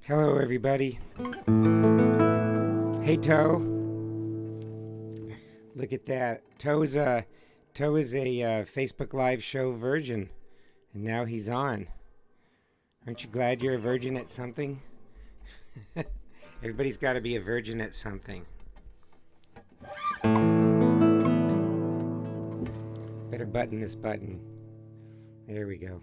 Hello, everybody. Hey, Toe. Look at that. Toe is a Facebook Live show virgin, and now he's on. Aren't you glad you're a virgin at something? Everybody's got to be a virgin at something. Better button this button. There we go.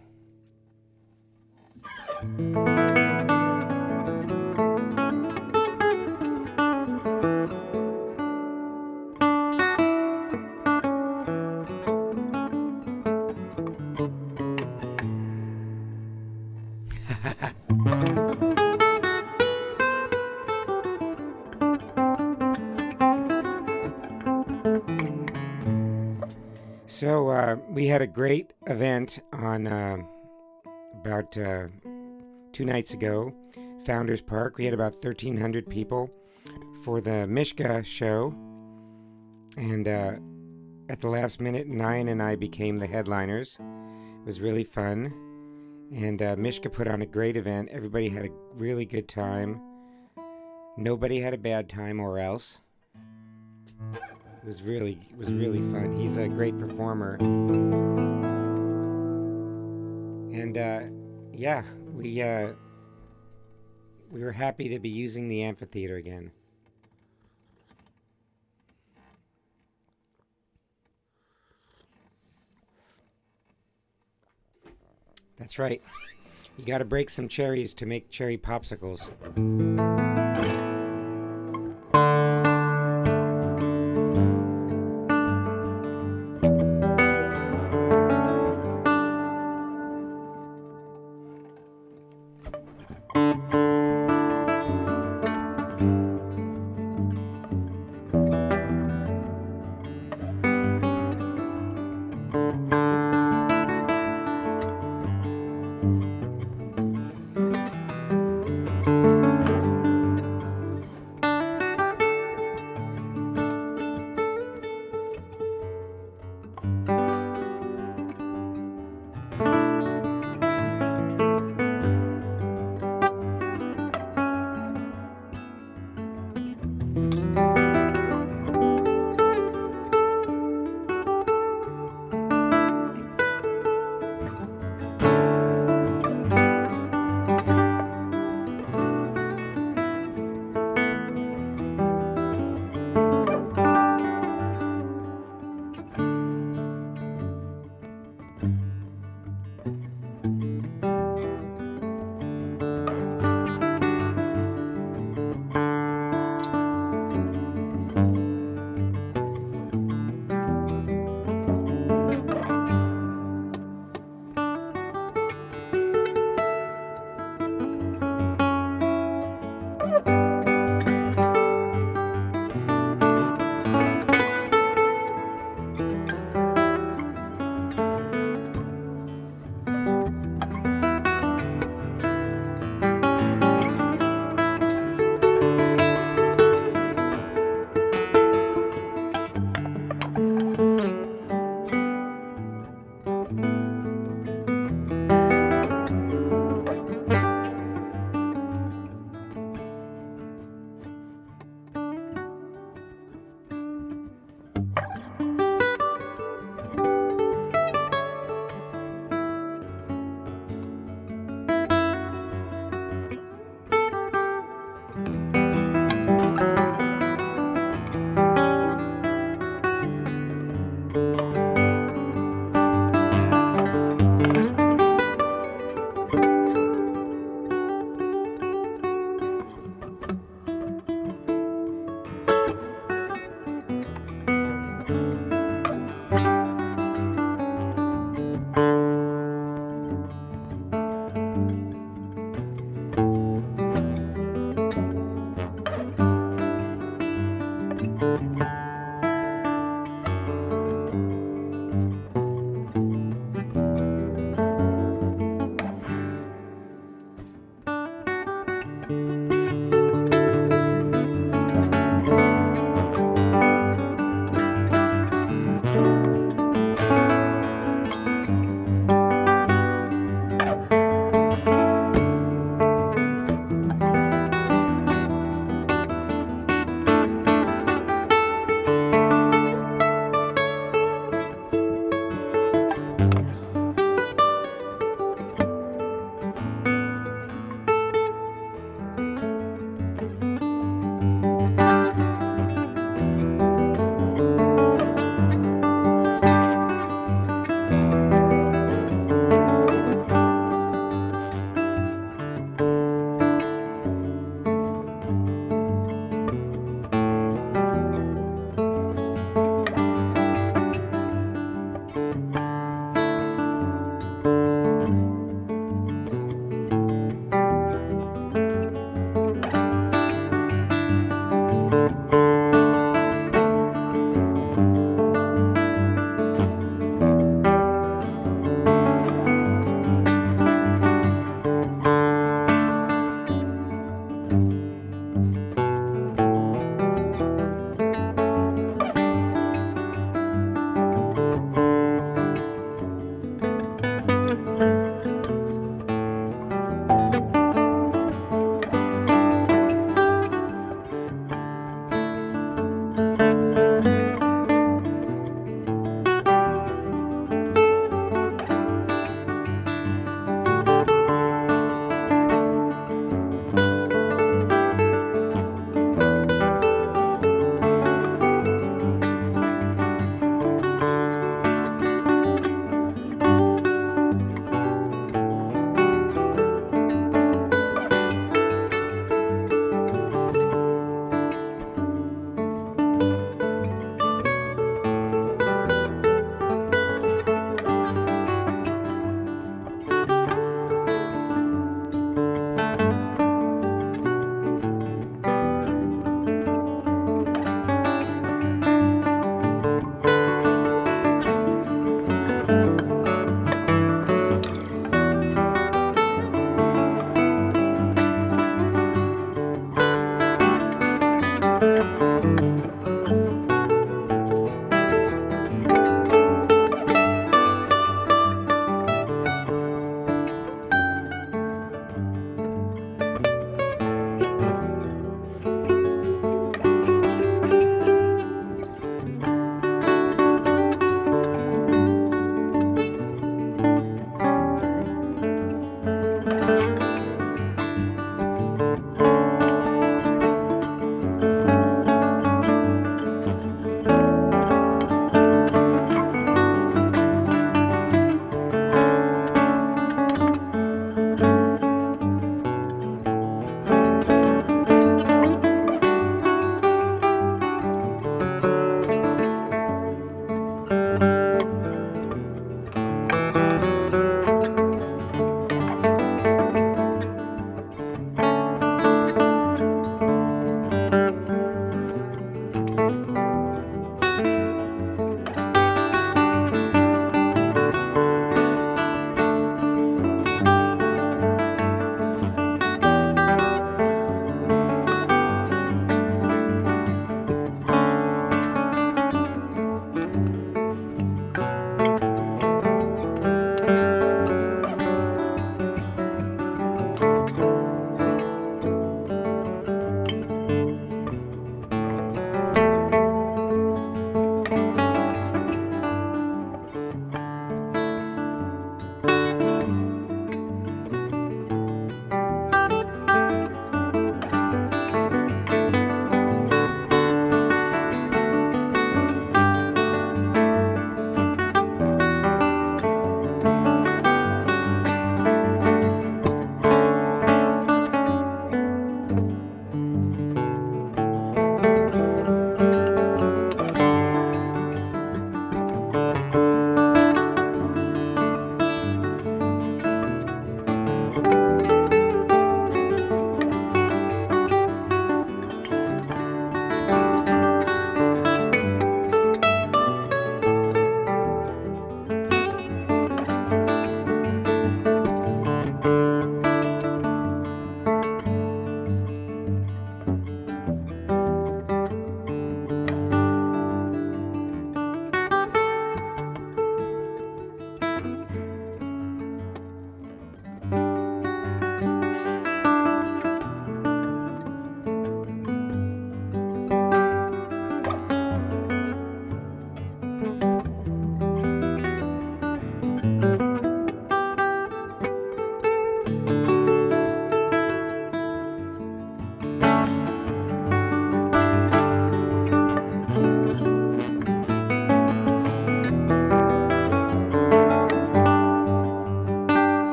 So we had a great event on about 2 nights ago, Founders Park. We had about 1,300 people for the Mishka show, and at the last minute, Nyan and I became the headliners. It was really fun, and Mishka put on a great event. Everybody had a really good time. Nobody had a bad time, or else. It was really fun. He's a great performer, and yeah, we were happy to be using the amphitheater again. That's right. You got to break some cherries to make cherry popsicles.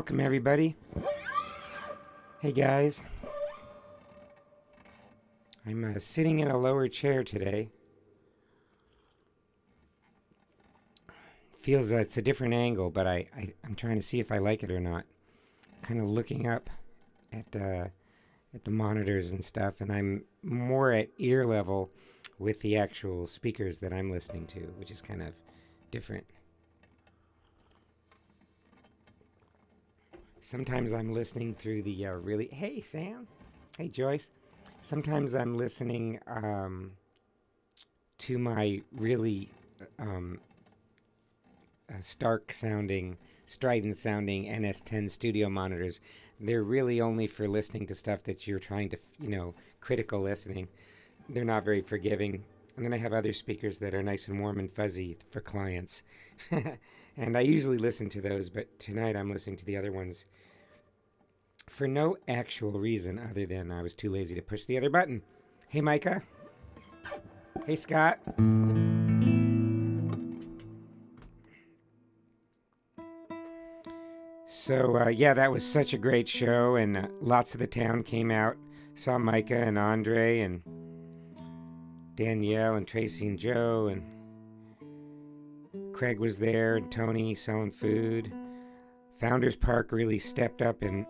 welcome everybody. Hey guys. I'm sitting in a lower chair today. Feels it's a different angle, but I'm trying to see if I like it or not. Kind of looking up at the monitors and stuff, and I'm more at ear level with the actual speakers that I'm listening to, which is kind of different. Sometimes I'm listening through the really... Hey, Sam. Hey, Joyce. Sometimes I'm listening to my really strident sounding NS10 studio monitors. They're really only for listening to stuff that you're trying to, critical listening. They're not very forgiving. And then I have other speakers that are nice and warm and fuzzy for clients. And I usually listen to those, but tonight I'm listening to the other ones for no actual reason other than I was too lazy to push the other button. Hey, Micah. Hey, Scott. So, yeah, that was such a great show, and lots of the town came out, saw Micah and Andre and Danielle and Tracy and Joe, and Craig was there, and Tony selling food. Founders Park really stepped up, and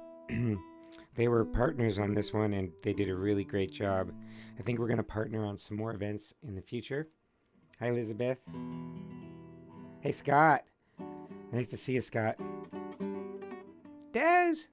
they were partners on this one, and they did a really great job. I think we're going to partner on some more events in the future. Hi, Elizabeth. Hey, Scott. Nice to see you, Scott. Des!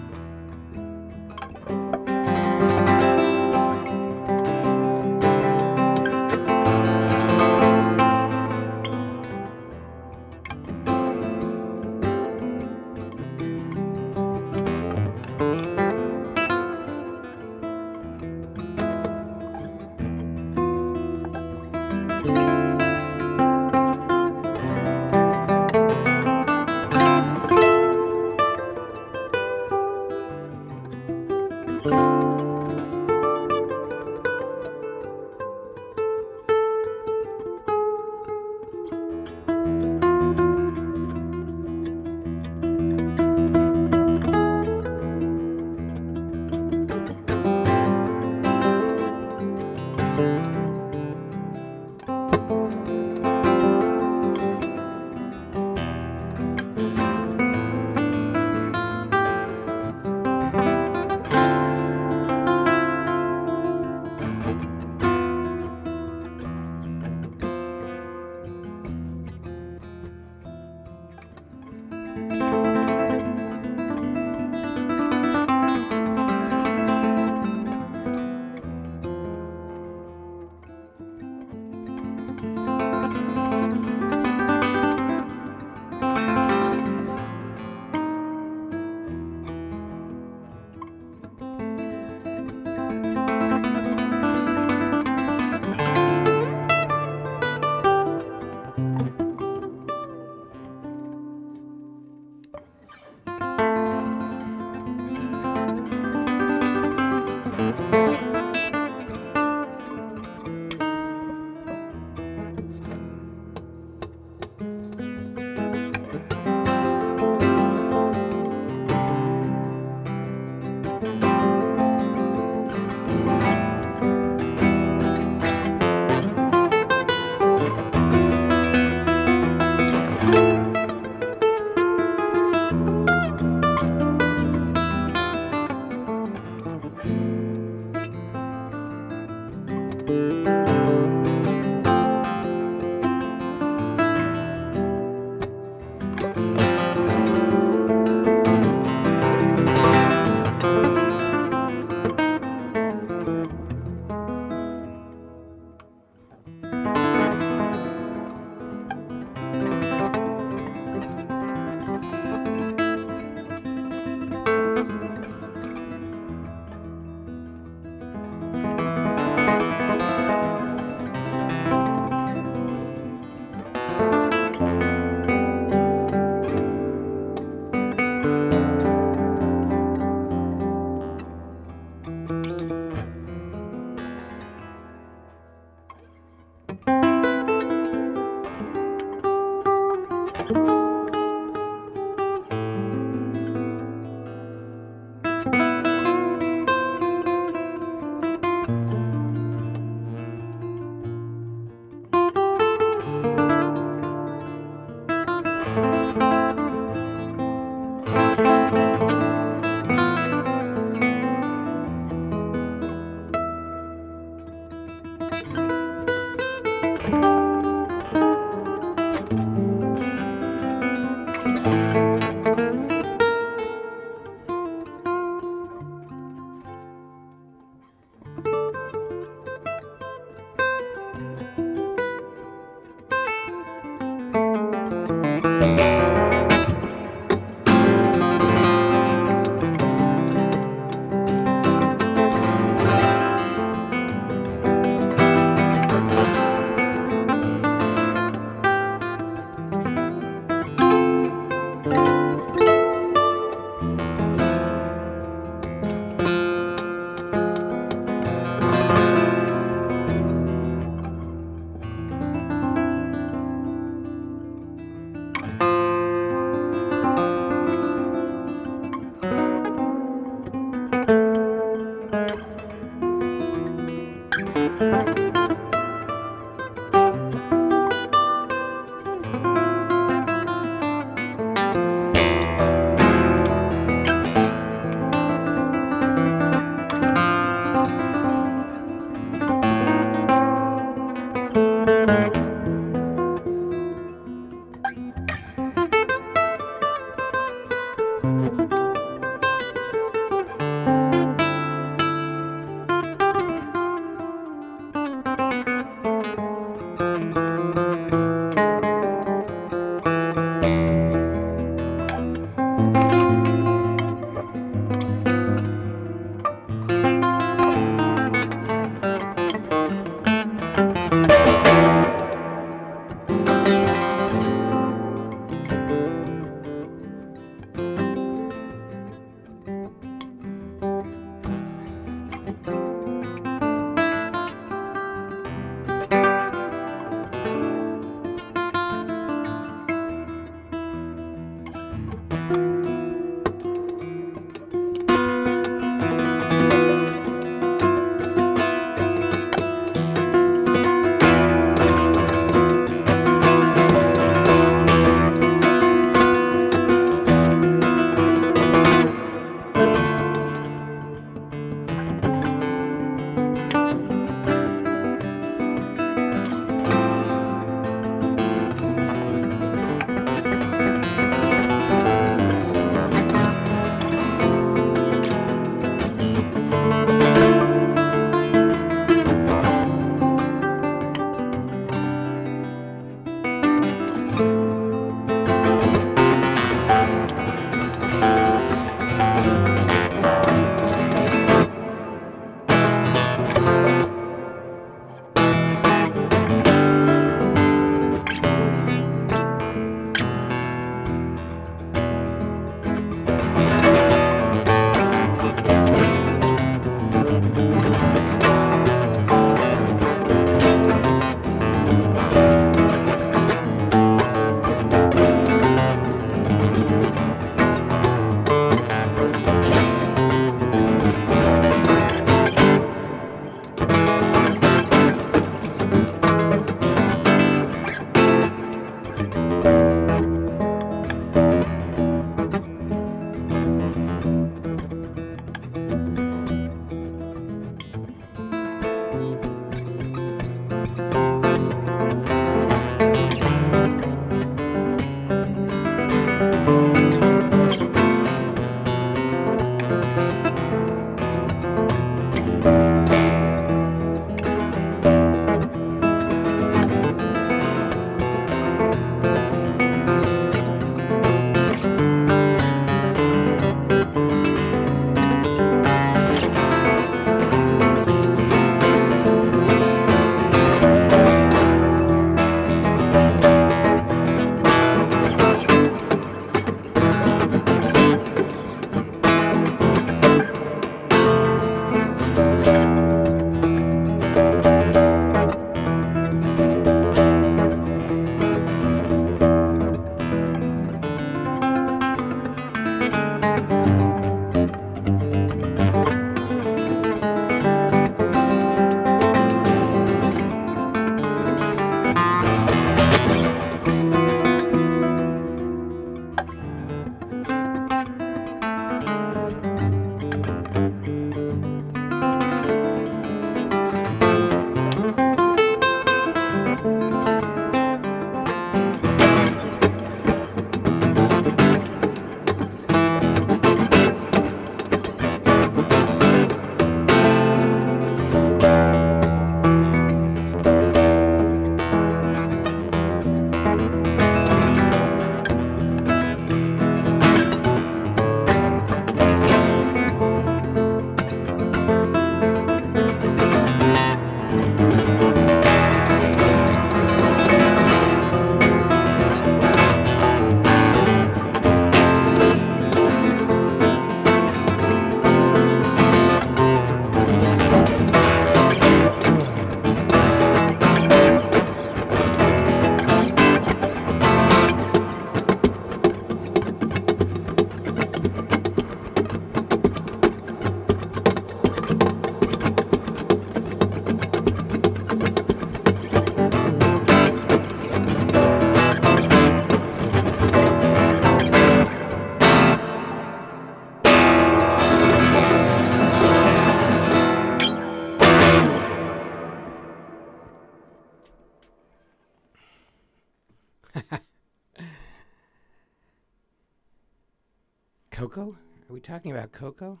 Coco? Are we talking about Coco?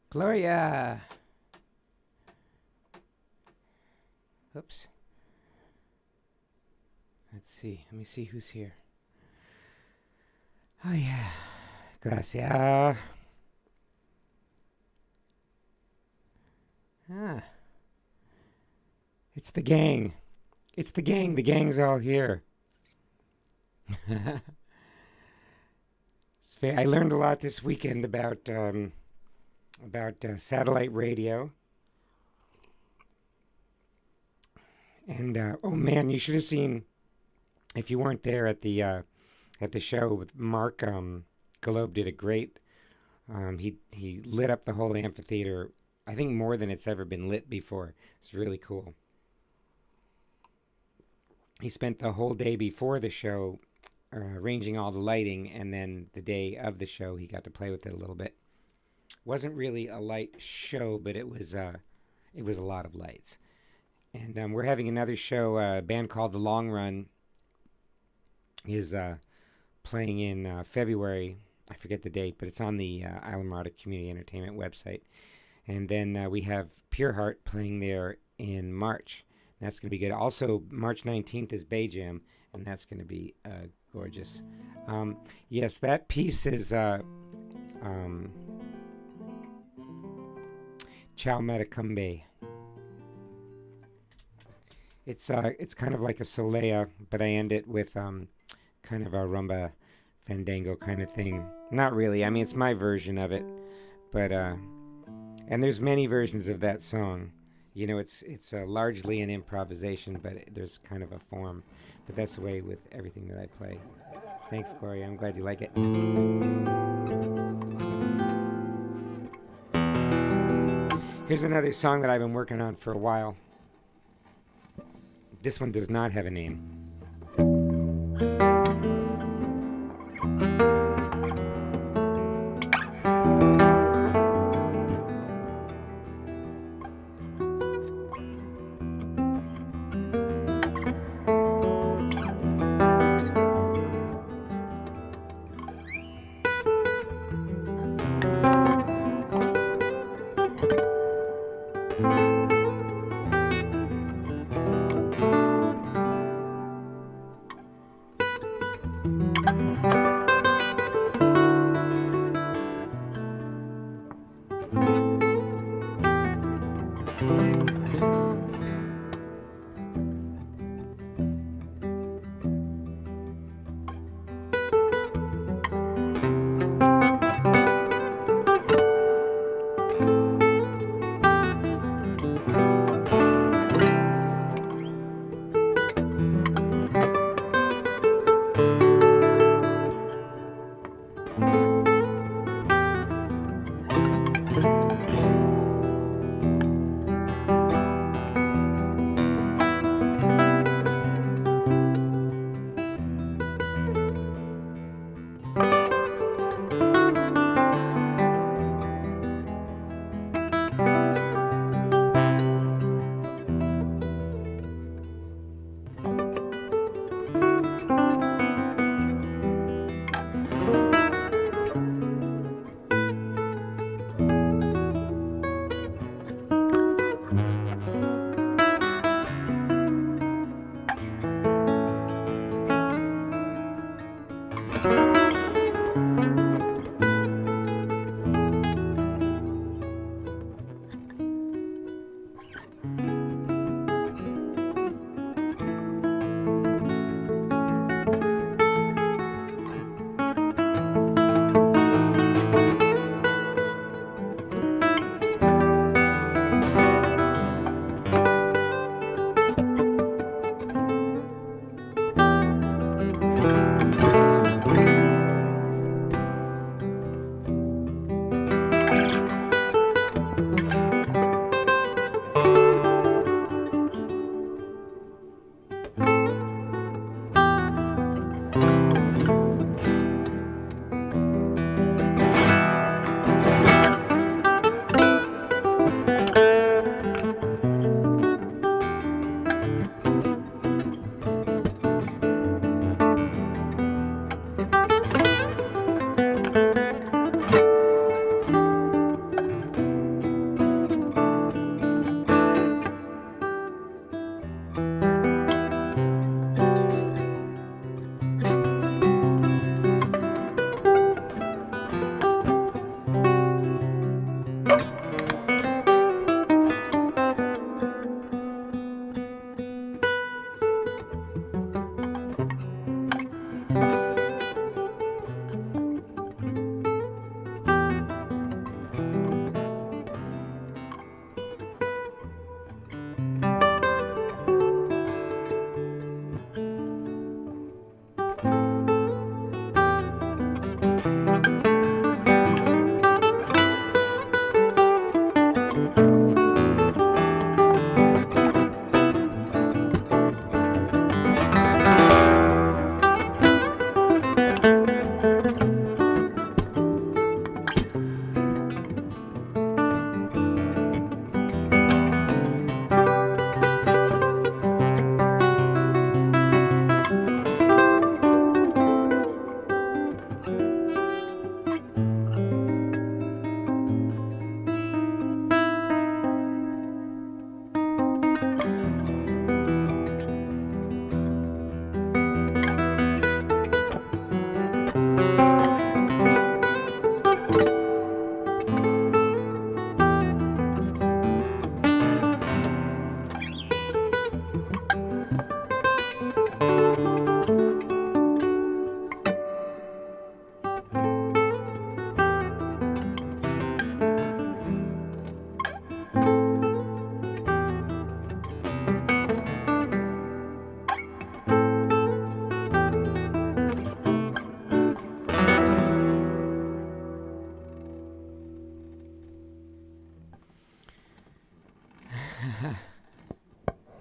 Gloria! Oops. Let's see. Let me see who's here. Oh, yeah. Gracias. Ah. It's the gang. It's the gang. The gang's all here. I learned a lot this weekend about satellite radio. And oh man, you should have seen, if you weren't there at the show with Mark. Galobe did a great. He lit up the whole amphitheater. I think more than it's ever been lit before. It's really cool. He spent the whole day before the show arranging all the lighting, and then the day of the show he got to play with it a little bit. Wasn't really a light show, but it was a lot of lights. And we're having another show. A band called The Long Run is playing in February. I forget the date, but it's on the Islamorada Community Entertainment website. And then we have Pure Heart playing there in March. That's going to be good. Also, March 19th is Bay Jam, and that's going to be gorgeous. Yes, that piece is Chao Metacumbe. It's kind of like a solea, but I end it with kind of a rumba fandango kind of thing. Not really. I mean, it's my version of it, but and there's many versions of that song. You know, it's largely an improvisation, but there's kind of a form. But that's the way with everything that I play. Thanks, Gloria. I'm glad you like it. Here's another song that I've been working on for a while. This one does not have a name.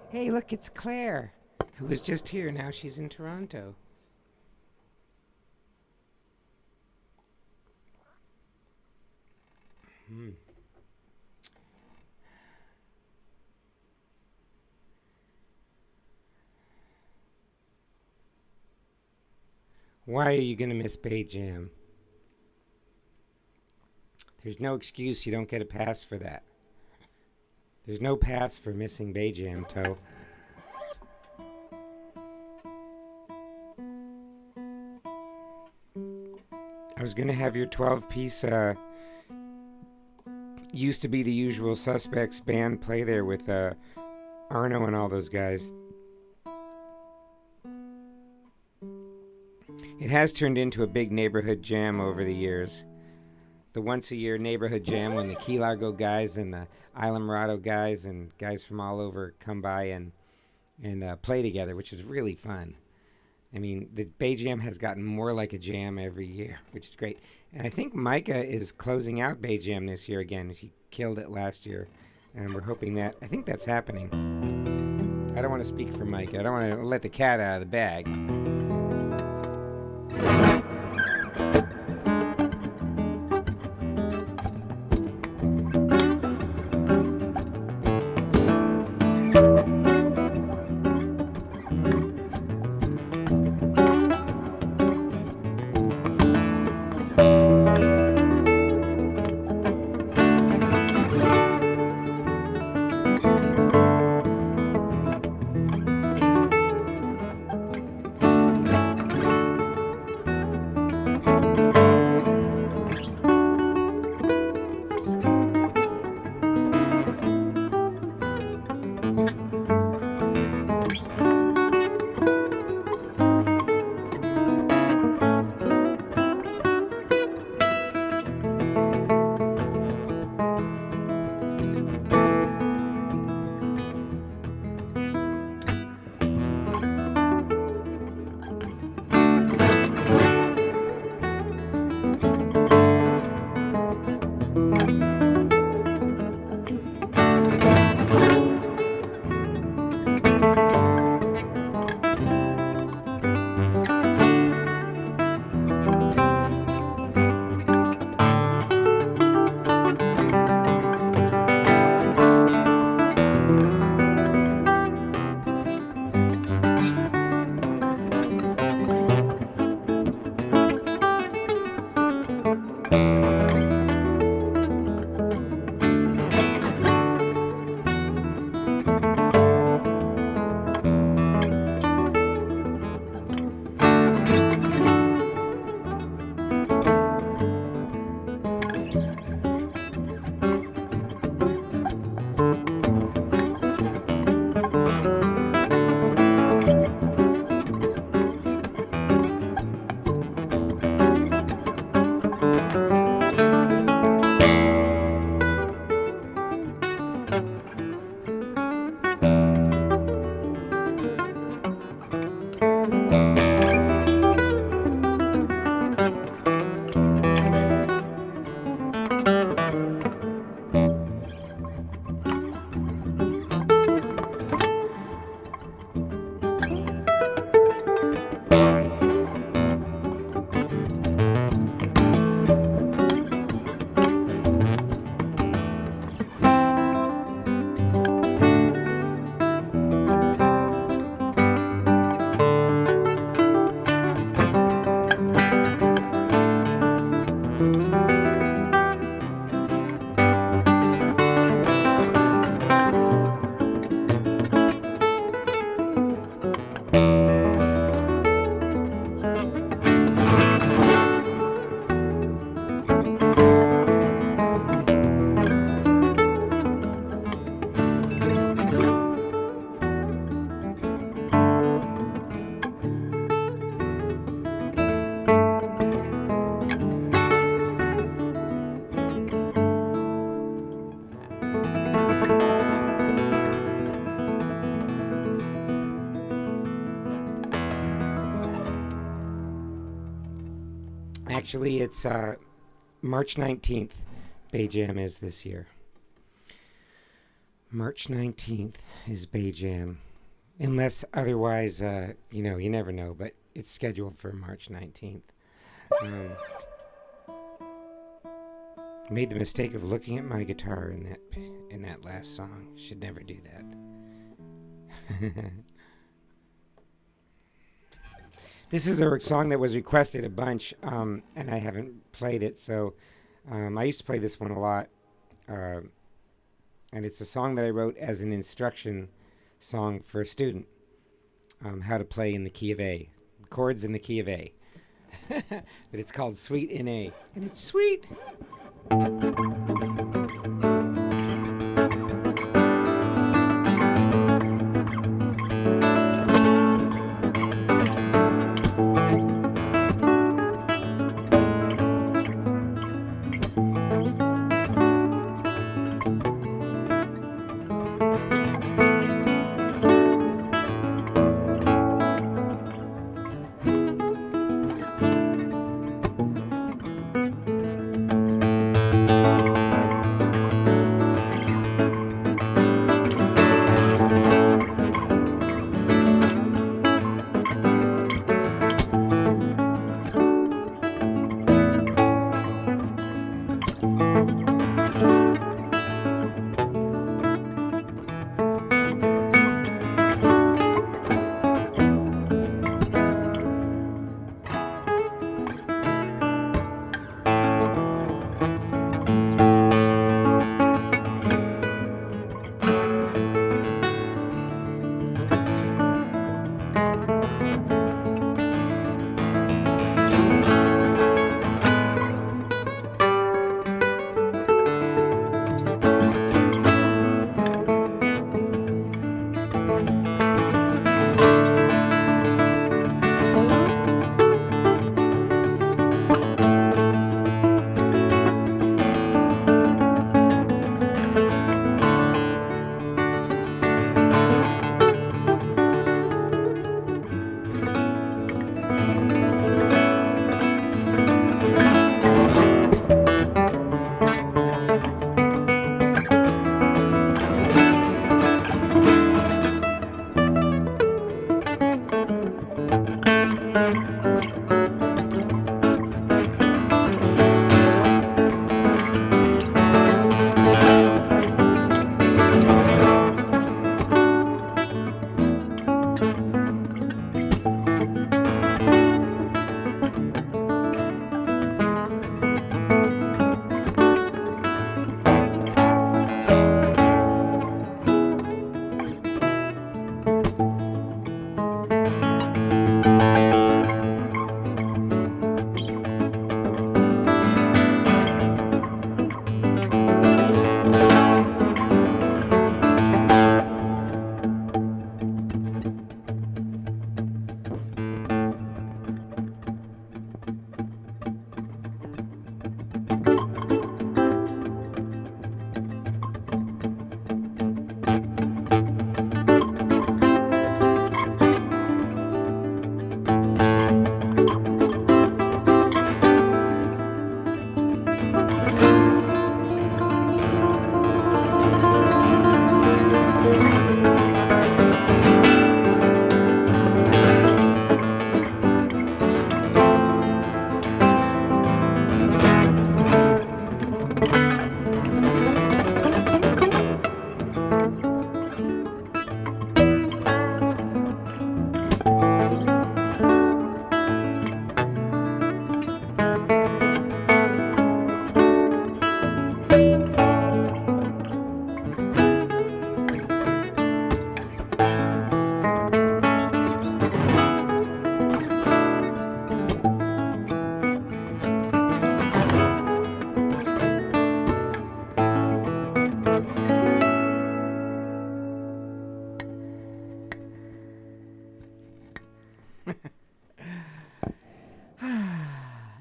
Hey, look, it's Claire, who was just here. Now she's in Toronto. Hmm. Why are you going to miss Bay Jam? There's no excuse. You don't get a pass for that. There's no pass for missing Bay Jam, Toe. I was going to have your 12-piece used to be the Usual Suspects band play there with Arno and all those guys. It has turned into a big neighborhood jam over the years. The once-a-year neighborhood jam when the Key Largo guys and the Islamorado guys and guys from all over come by and play together, which is really fun. I mean, the Bay Jam has gotten more like a jam every year, which is great. And I think Micah is closing out Bay Jam this year again. She killed it last year, and we're hoping that. I think that's happening. I don't want to speak for Micah. I don't want to let the cat out of the bag. Actually, it's March 19th. Bay Jam is this year. March 19th is Bay Jam. Unless otherwise, you never know, but it's scheduled for March 19th. Um, made the mistake of looking at my guitar in that last song. Should never do that. This is a song that was requested a bunch, and I haven't played it, so I used to play this one a lot. And it's a song that I wrote as an instruction song for a student, how to play in the key of A, chords in the key of A. But it's called Sweet in A, and it's sweet.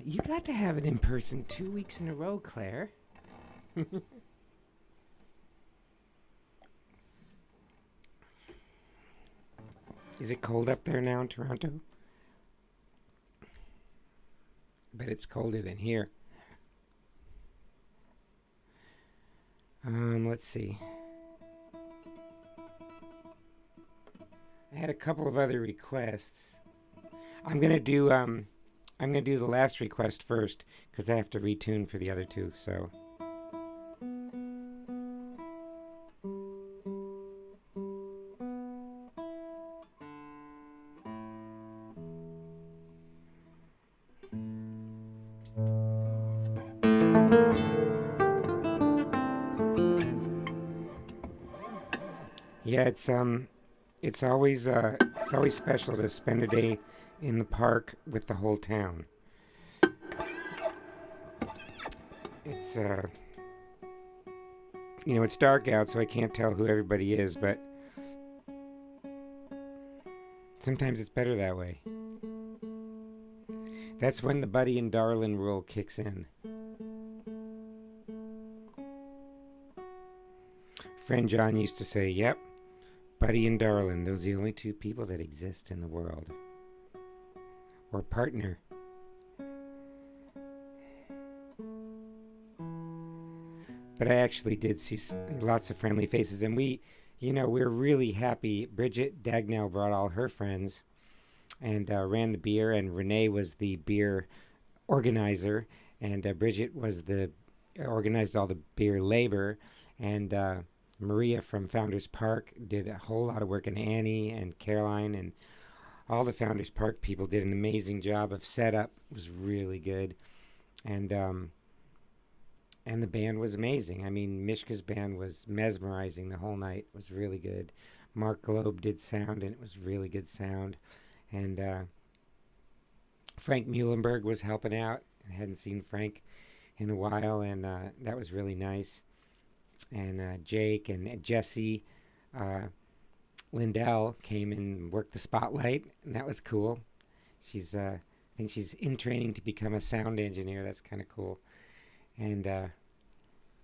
You got to have it in person 2 weeks in a row, Claire. Is it cold up there now in Toronto? I bet it's colder than here. Let's see. had a couple of other requests. I'm gonna do the last request first because I have to retune for the other two. So. Yeah, it's always special to spend a day in the park with the whole town. It's it's dark out, so I can't tell who everybody is, but sometimes it's better that way. That's when the Buddy and Darlin rule kicks in. Friend John used to say, "Yep, Buddy and Darlin, those are the only two people that exist in the world." Or partner. But I actually did see lots of friendly faces, and we're really happy. Bridget Dagnell brought all her friends and ran the beer, and Renee was the beer organizer, and Bridget was organized all the beer labor, and Maria from Founders Park did a whole lot of work, and Annie and Caroline and all the Founders Park people did an amazing job of setup. It was really good, and the band was amazing. I mean, Mishka's band was mesmerizing the whole night. It was really good. Mark Globe did sound, and it was really good sound. And Frank Muhlenberg was helping out. I hadn't seen Frank in a while, and that was really nice. And Jake and Jesse Lindell came and worked the spotlight, and that was cool. I think she's in training to become a sound engineer. That's kind of cool. And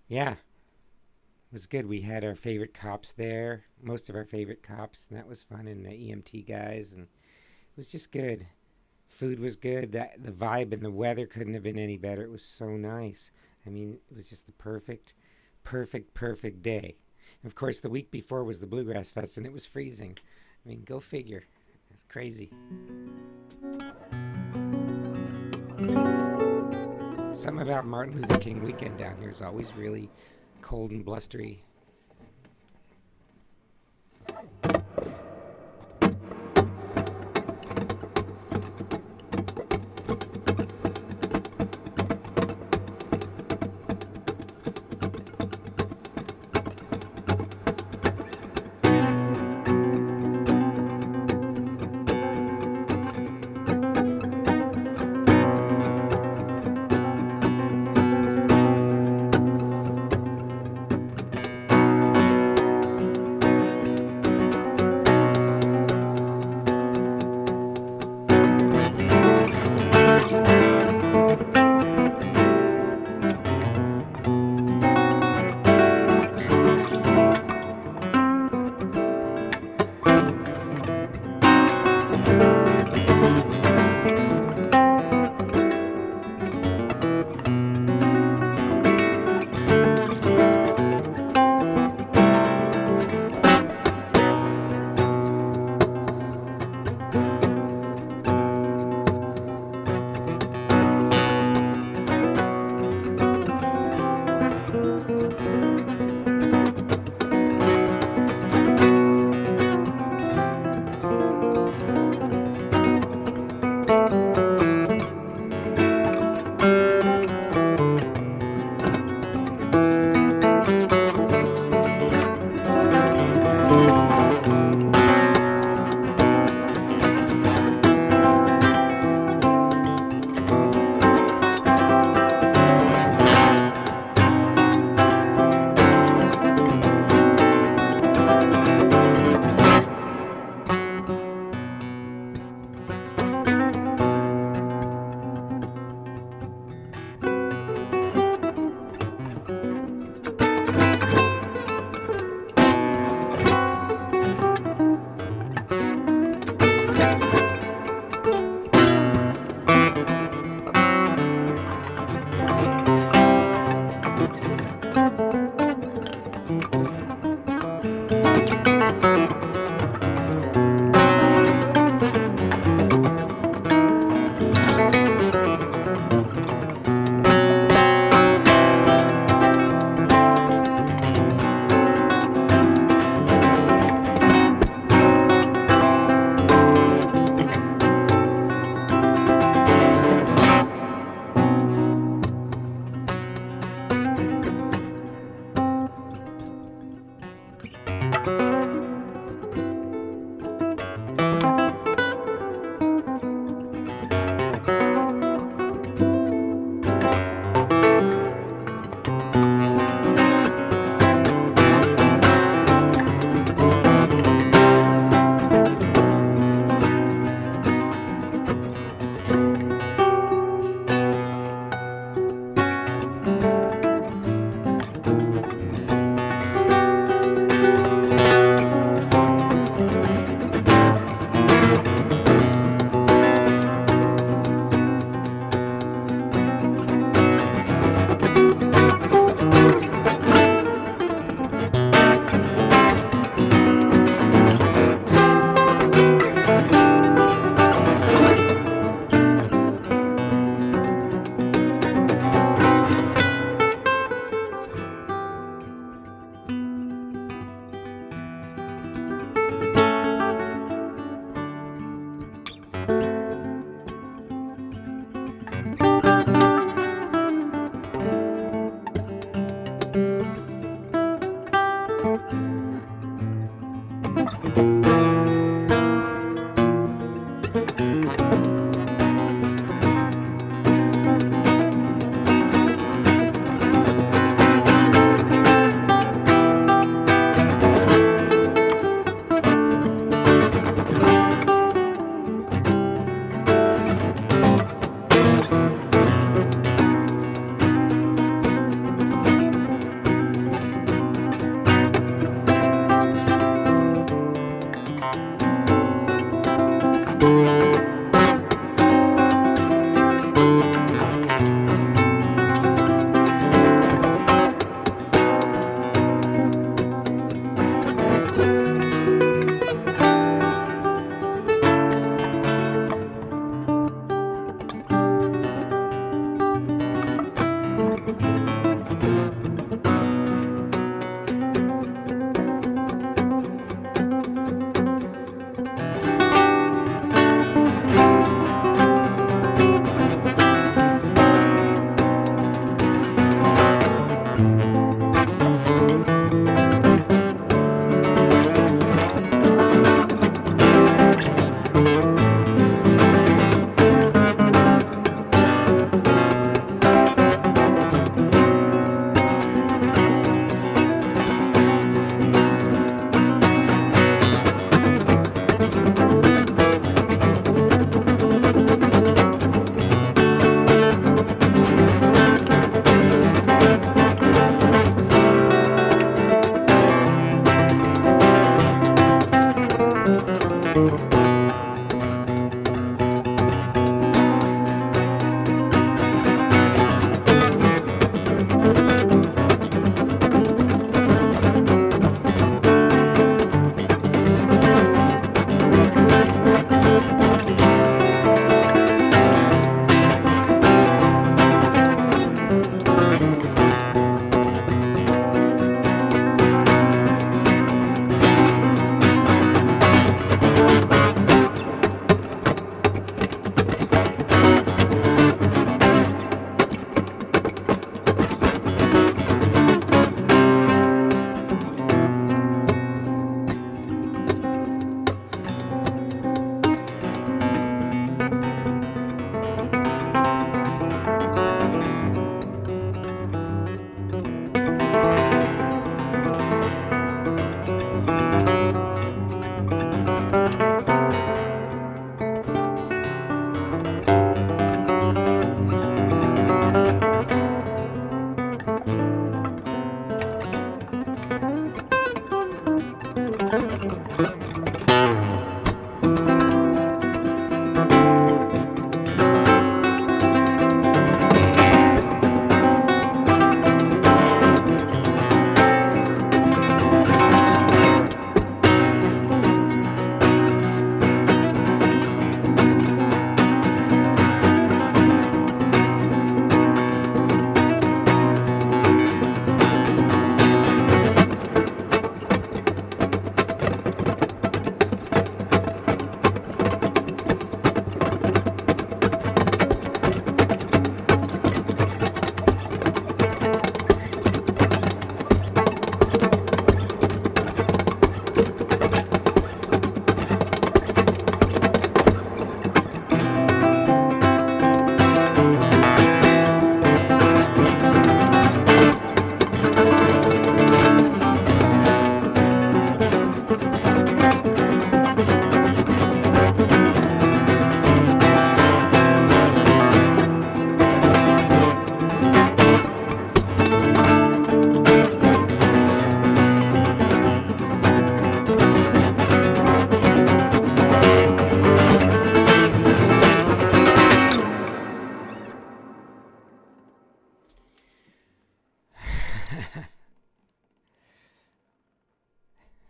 yeah, it was good. We had our favorite cops there, most of our favorite cops, and that was fun, and the EMT guys, and it was just good. Food was good. The vibe and the weather couldn't have been any better. It was so nice. I mean, it was just the perfect day. And of course, the week before was the Bluegrass Fest, and it was freezing. I mean, go figure. It's crazy. Something about Martin Luther King weekend down here is always really cold and blustery.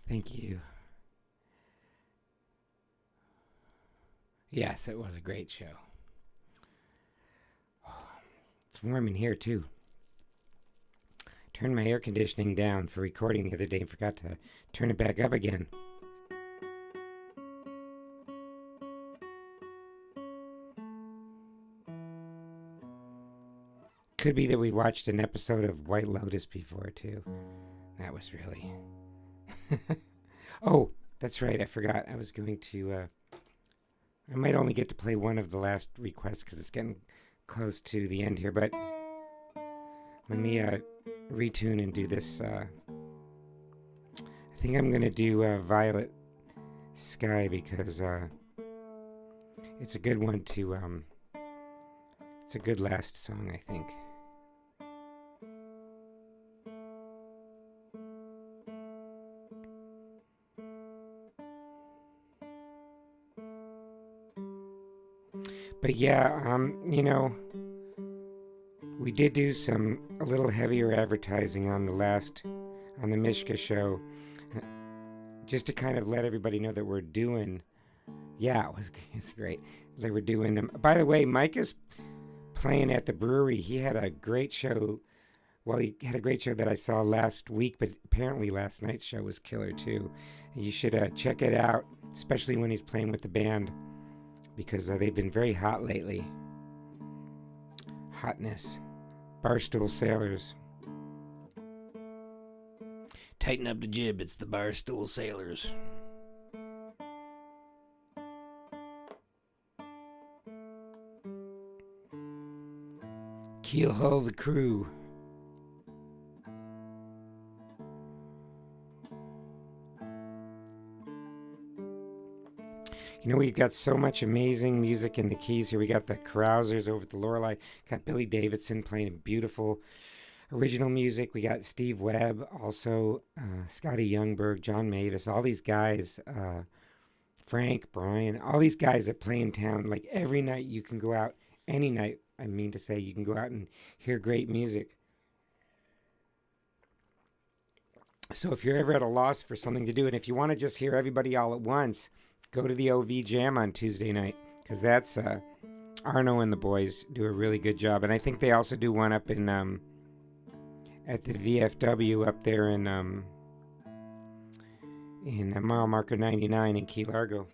Thank you. Yes, it was a great show. It's warm in here too. Turned my air conditioning down for recording the other day and forgot to turn it back up again. Could be that we watched an episode of White Lotus before too. That was really... Oh, that's right, I forgot. I was going to... I might only get to play one of the last requests because it's getting close to the end here, but let me retune and do this. I think I'm going to do Violet Sky because it's a good one to... it's a good last song, I think. But yeah, you know, we did do a little heavier advertising on the Mishka show, just to kind of let everybody know that we're doing, it's great. That we're doing them. By the way, Mike is playing at the brewery. He had a great show. Well, he had a great show that I saw last week, but apparently last night's show was killer too. You should check it out, especially when he's playing with the band, because they've been very hot lately. Hotness. Barstool Sailors. Tighten up the jib, it's the Barstool Sailors. Keel hull the crew. You know, we've got so much amazing music in the keys here. We got the Carousers over at the Lorelei. Got Billy Davidson playing beautiful original music. We got Steve Webb, also Scotty Youngberg, John Mavis, all these guys, Frank, Brian, all these guys that play in town. Like every night you can go out, any night, I mean to say, you can go out and hear great music. So if you're ever at a loss for something to do, and if you want to just hear everybody all at once, go to the OV Jam on Tuesday night, because that's Arno and the boys do a really good job. And I think they also do one up in at the VFW up there in mile marker 99 in Key Largo.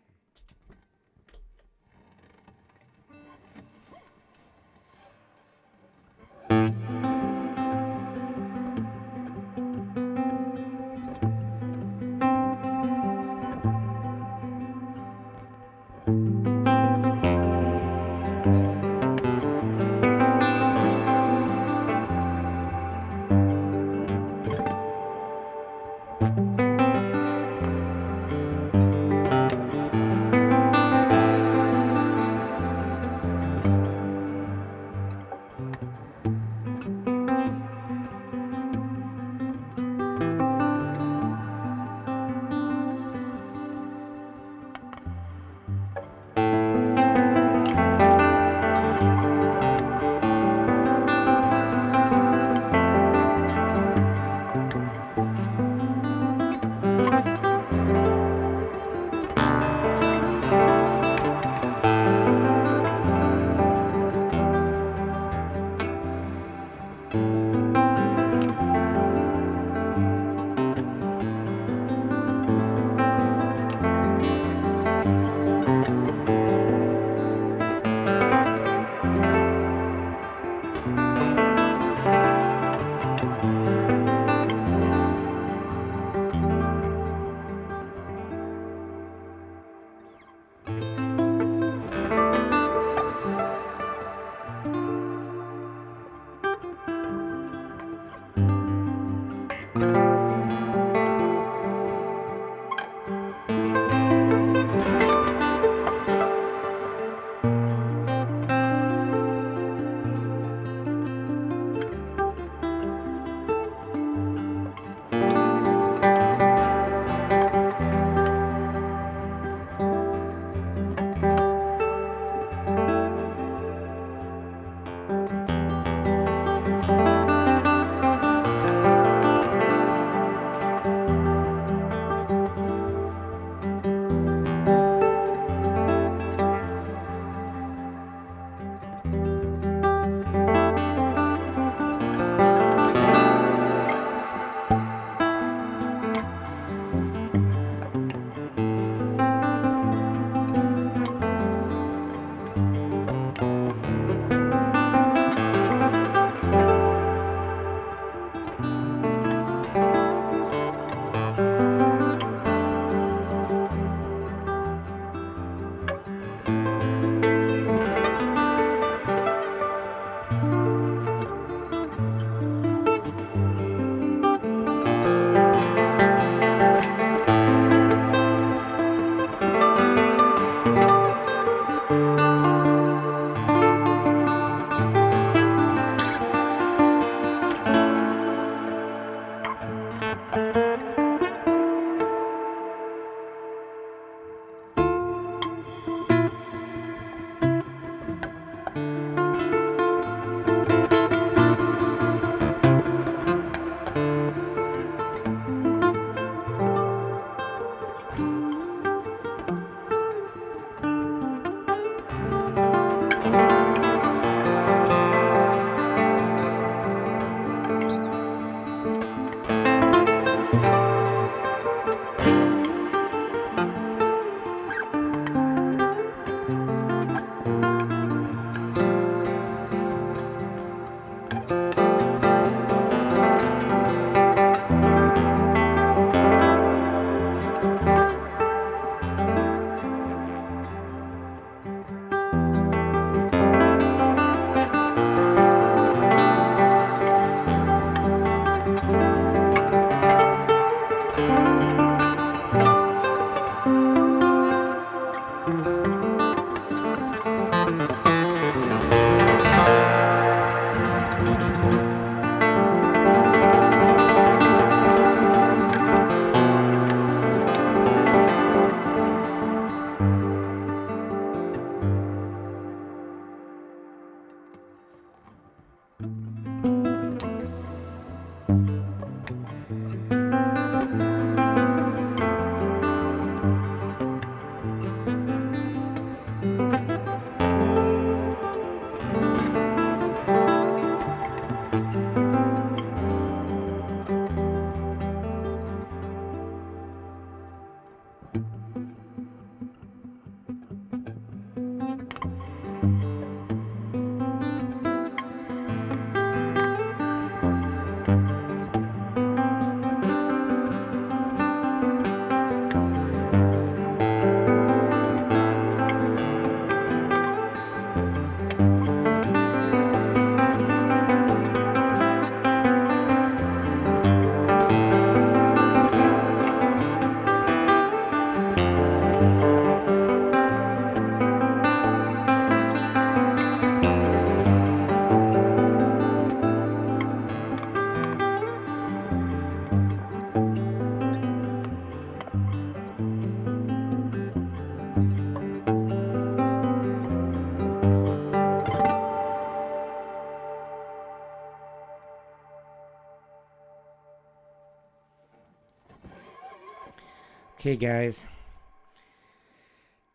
Okay, guys.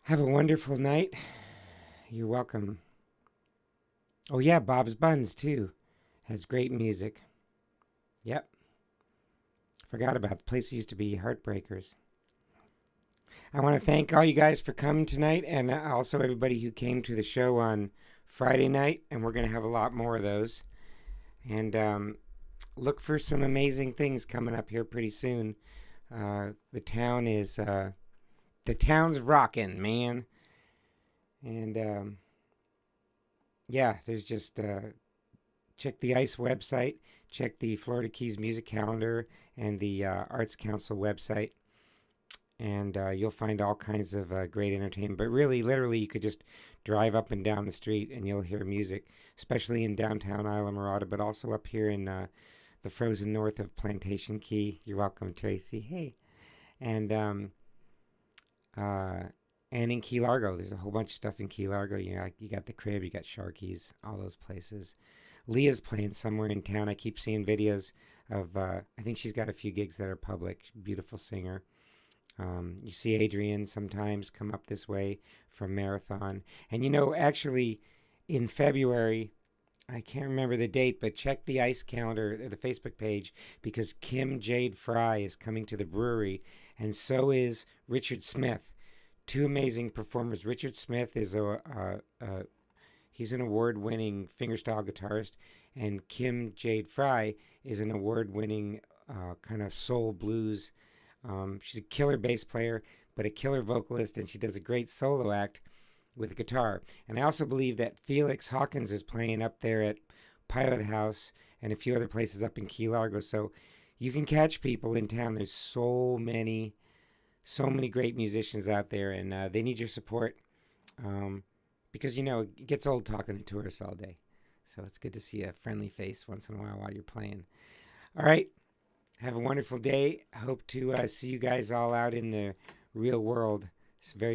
Have a wonderful night. You're welcome. Oh, yeah, Bob's Buns, too. Has great music. Yep. Forgot about the place used to be Heartbreakers. I want to thank all you guys for coming tonight, and also everybody who came to the show on Friday night, and we're going to have a lot more of those. And look for some amazing things coming up here pretty soon. The town's rocking, man. And yeah, there's just check the ICE website, check the Florida Keys Music Calendar and the Arts Council website, and you'll find all kinds of great entertainment. But really, literally, you could just drive up and down the street and you'll hear music, especially in downtown Isla Morada, but also up here in the frozen north of Plantation Key. You're welcome, Tracy. Hey. And in Key Largo, there's a whole bunch of stuff in Key Largo. You got the Crib, you got Sharky's, all those places. Leah's playing somewhere in town. I keep seeing videos of, I think she's got a few gigs that are public. Beautiful singer. You see Adrian sometimes come up this way from Marathon. And actually, in February, I can't remember the date, but check the ICE calendar, the Facebook page, because Kim Jade Fry is coming to the brewery, and so is Richard Smith. Two amazing performers. Richard Smith is he's an award-winning fingerstyle guitarist, and Kim Jade Fry is an award-winning kind of soul blues. She's a killer bass player, but a killer vocalist, and she does a great solo act with guitar. And I also believe that Felix Hawkins is playing up there at Pilot House and a few other places up in Key Largo. So you can catch people in town. There's so many great musicians out there, and they need your support because, it gets old talking to tourists all day. So it's good to see a friendly face once in a while you're playing. All right. Have a wonderful day. I hope to see you guys all out in the real world very